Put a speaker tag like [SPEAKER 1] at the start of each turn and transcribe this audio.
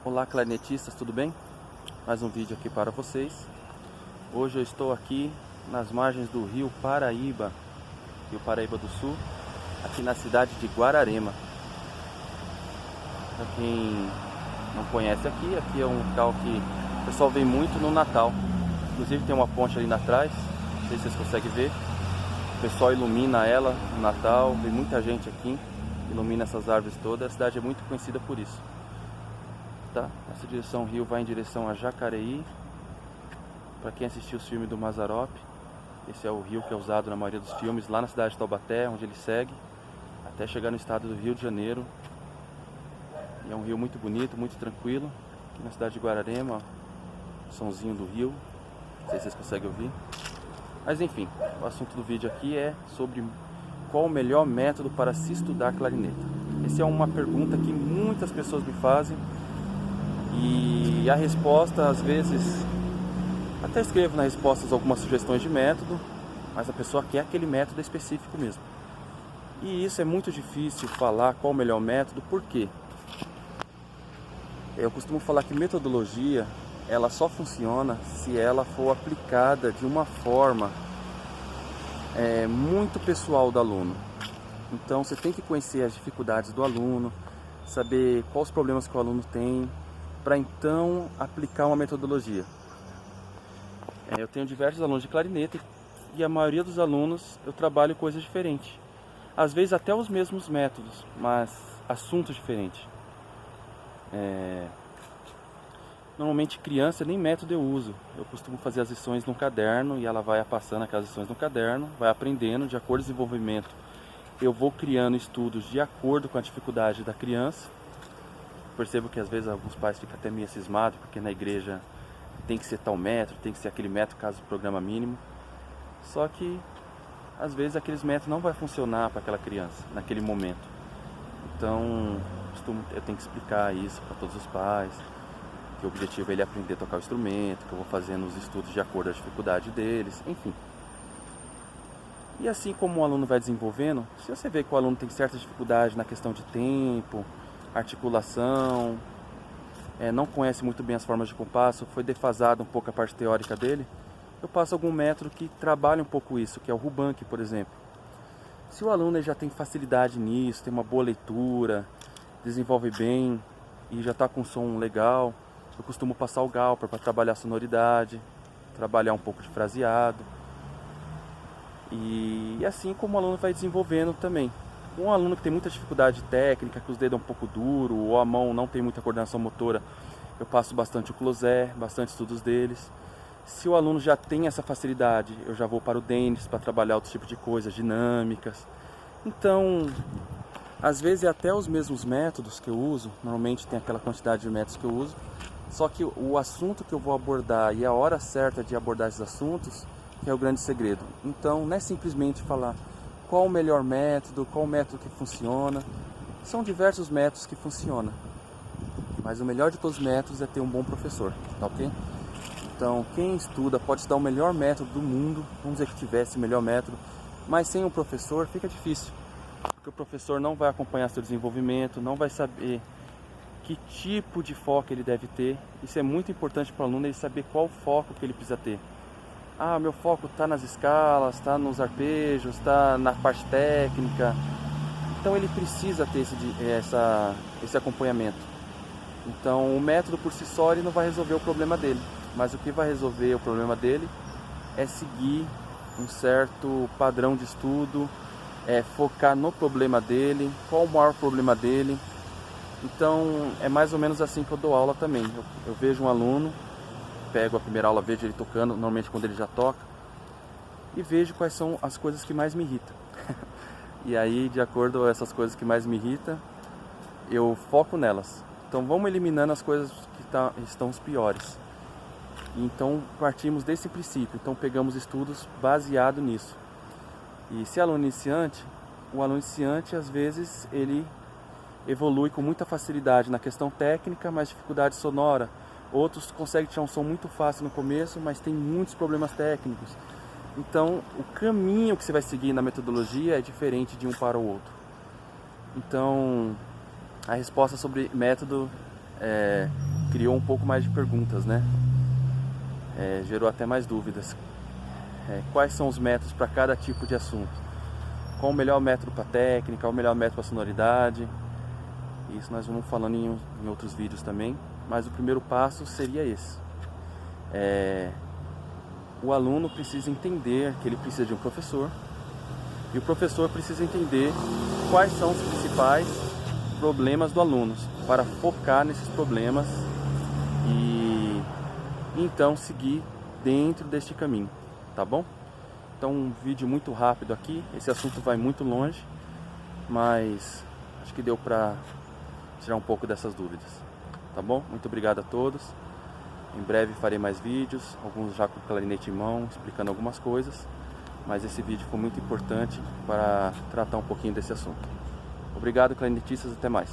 [SPEAKER 1] Olá clarinetistas, tudo bem? Mais um vídeo aqui para vocês. Hoje eu estou aqui nas margens do Rio Paraíba do Sul, aqui na cidade de Guararema. Para quem não conhece aqui é um local que o pessoal vem muito no Natal. Inclusive tem uma ponte ali atrás, não sei se vocês conseguem ver. O pessoal ilumina ela no Natal, vem muita gente aqui, ilumina essas árvores todas. A cidade é muito conhecida por isso. Tá? Essa direção rio vai em direção a Jacareí. Para quem assistiu os filmes do Mazzaropi, esse é o rio que é usado na maioria dos filmes, lá na cidade de Taubaté, onde ele segue, até chegar no estado do Rio de Janeiro. E é um rio muito bonito, muito tranquilo. Aqui na cidade de Guararema, o somzinho do rio, não sei se vocês conseguem ouvir. Mas enfim, o assunto do vídeo aqui é sobre qual o melhor método para se estudar clarineta. Essa é uma pergunta que muitas pessoas me fazem. E a resposta, às vezes, até escrevo nas respostas algumas sugestões de método, mas a pessoa quer aquele método específico mesmo. E isso é muito difícil falar qual o melhor método, por quê? Eu costumo falar que metodologia, ela só funciona se ela for aplicada de uma forma muito pessoal do aluno. Então você tem que conhecer as dificuldades do aluno, saber quais os problemas que o aluno tem, para então aplicar uma metodologia. Eu tenho diversos alunos de clarinete e a maioria dos alunos eu trabalho coisas diferentes. Às vezes até os mesmos métodos, mas assuntos diferentes. Normalmente criança nem método eu uso. Eu costumo fazer as lições no caderno e ela vai passando aquelas lições no caderno, vai aprendendo de acordo com o desenvolvimento. Eu vou criando estudos de acordo com a dificuldade da criança. Percebo que às vezes alguns pais ficam até meio cismados, porque na igreja tem que ser tal método, tem que ser aquele método caso do programa mínimo. Só que às vezes aqueles métodos não vai funcionar para aquela criança naquele momento. Então eu tenho que explicar isso para todos os pais, que o objetivo é ele aprender a tocar o instrumento, que eu vou fazendo os estudos de acordo com a dificuldade deles, enfim. E assim como o aluno vai desenvolvendo, se você vê que o aluno tem certa dificuldade na questão de tempo, articulação, não conhece muito bem as formas de compasso, foi defasado um pouco a parte teórica dele, eu passo algum método que trabalha um pouco isso, que é o Rubank, por exemplo. Se o aluno já tem facilidade nisso, tem uma boa leitura, desenvolve bem e já está com som legal, eu costumo passar o Galper para trabalhar a sonoridade, trabalhar um pouco de fraseado. E assim como o aluno vai desenvolvendo também. Um aluno que tem muita dificuldade técnica, que os dedos é um pouco duro, ou a mão não tem muita coordenação motora, eu passo bastante o Closer, bastante estudos deles. Se o aluno já tem essa facilidade, eu já vou para o Dennis para trabalhar outro tipo de coisas, dinâmicas. Então, às vezes é até os mesmos métodos que eu uso, normalmente tem aquela quantidade de métodos que eu uso, só que o assunto que eu vou abordar e a hora certa de abordar esses assuntos que é o grande segredo. Então, não é simplesmente falar qual o melhor método, qual o método que funciona. São diversos métodos que funcionam, mas o melhor de todos os métodos é ter um bom professor, tá ok? Então, quem estuda pode estudar o melhor método do mundo, vamos dizer que tivesse o melhor método, mas sem um professor fica difícil, porque o professor não vai acompanhar seu desenvolvimento, não vai saber que tipo de foco ele deve ter. Isso é muito importante para o aluno, ele saber qual foco que ele precisa ter. Ah, meu foco está nas escalas, está nos arpejos, está na parte técnica. Então ele precisa ter esse acompanhamento. Então o método por si só ele não vai resolver o problema dele. Mas o que vai resolver o problema dele é seguir um certo padrão de estudo, focar no problema dele, qual o maior problema dele. Então é mais ou menos assim que eu dou aula também. Eu vejo um aluno, pego a primeira aula, vejo ele tocando, normalmente quando ele já toca, e vejo quais são as coisas que mais me irritam. E aí, de acordo com essas coisas que mais me irritam, eu foco nelas. Então vamos eliminando as coisas que estão os piores. Então partimos desse princípio, então pegamos estudos baseados nisso. E se é aluno iniciante, o aluno iniciante às vezes ele evolui com muita facilidade na questão técnica, mas dificuldade sonora. Outros conseguem tirar um som muito fácil no começo, mas tem muitos problemas técnicos. Então, o caminho que você vai seguir na metodologia é diferente de um para o outro. Então, a resposta sobre método criou um pouco mais de perguntas, né? Gerou até mais dúvidas. Quais são os métodos para cada tipo de assunto? Qual o melhor método para técnica? Qual o melhor método para sonoridade? Isso nós vamos falando em outros vídeos também. Mas o primeiro passo seria esse. O aluno precisa entender que ele precisa de um professor. E o professor precisa entender quais são os principais problemas do aluno, para focar nesses problemas e então seguir dentro deste caminho, tá bom? Então um vídeo muito rápido aqui, esse assunto vai muito longe, mas acho que deu para tirar um pouco dessas dúvidas, tá bom? Muito obrigado a todos, em breve farei mais vídeos, alguns já com clarinete em mão, explicando algumas coisas, mas esse vídeo foi muito importante para tratar um pouquinho desse assunto. Obrigado, clarinetistas, até mais.